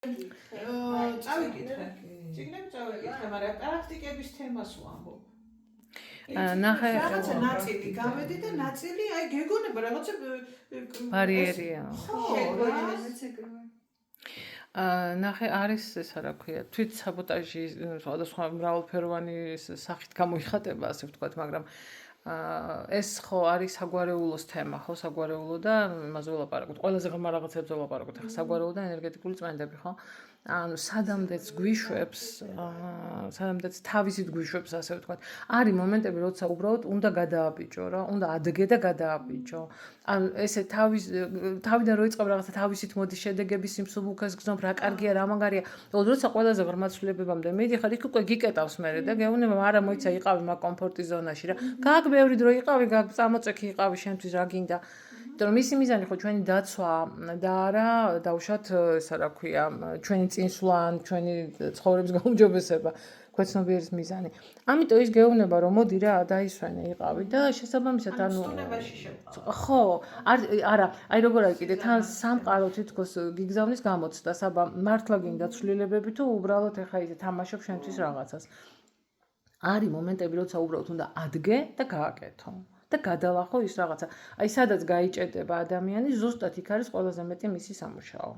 წავიკითხე. წიგნები წავიკითხე, მაგრამ პრაქტიკების თემას ვამბობ. ნახე რაღაცა ნაწილი გამედი და ნაწილი აი გეგონება რაღაცა ბარიერია. ხო, ნახე არის ესა რა ქვია, თვით საბოტაჟი სხვადასხვა მრავალფეროვანი სახით გამოიხატება, ასე ვთქვათ, მაგრამ ეს ხო არის საგვარეულოს თემა, ხო, საგვარეულო და იმაზე ვლაპარაკობთ. ყველაზე ღრმა რაღაცებზე ვლაპარაკობთ. ახლა საგვარეულო და ენერგეტიკული წმენდები, ხო? ანუ სადამდეც გვიშვებს, სადამდეც თავისით გვიშვებს, ასე ვთქვათ. არის მომენტები, როცა უბრალოდ უნდა გადააბიჯო რა, უნდა ადგე და გადააბიჯო. ანუ ესე თავიდან რო იწყებ რაღაცა თავისით მოდის შედეგების სიმსუბუქეს გზნობ, რა კარგია, რა მაგარია. როცა ყველაზე ღრმა ცვლილებებამდე მიდიხარ, იქ უკვე გიკეტავს მერე და გეუბნება, არა მოიცა იყავი მაგ კომფორტის ზონაში რა. გაგ ბევრი დრო იყავი, გაგ წამოწექი იყავი შენთვის რა გინდა. იმიტომ რომ მისი მიზანი ხო ჩვენი დაცვა და არა დავუშვათ ესა რა ქვია, ჩვენი წინსვლა, ჩვენი ცხოვრების გაუმჯობესება. ქვეცნობიერის მიზანი. ამიტომ ის გეუბნება რომ მოდი რა დაისვენე იყავი და შესაბამისად ანუ ხო, არა, აი როგორ არის კიდე თან სამყარო თითქოს გიგზავნის გამოცდას, აბა მართლა გინდა ცვლილებები თუ უბრალოდ ეხა ისე თამაშობ შენთვის რაღაცას. არის მომენტები, როცა უბრალოდ უნდა ადგე და გააკეთო. და გადალახო ის რაღაცა. აი სადაც გაიჭედება ადამიანი, ზუსტად იქ არის ყველაზე მეტი მისი სამუშაო.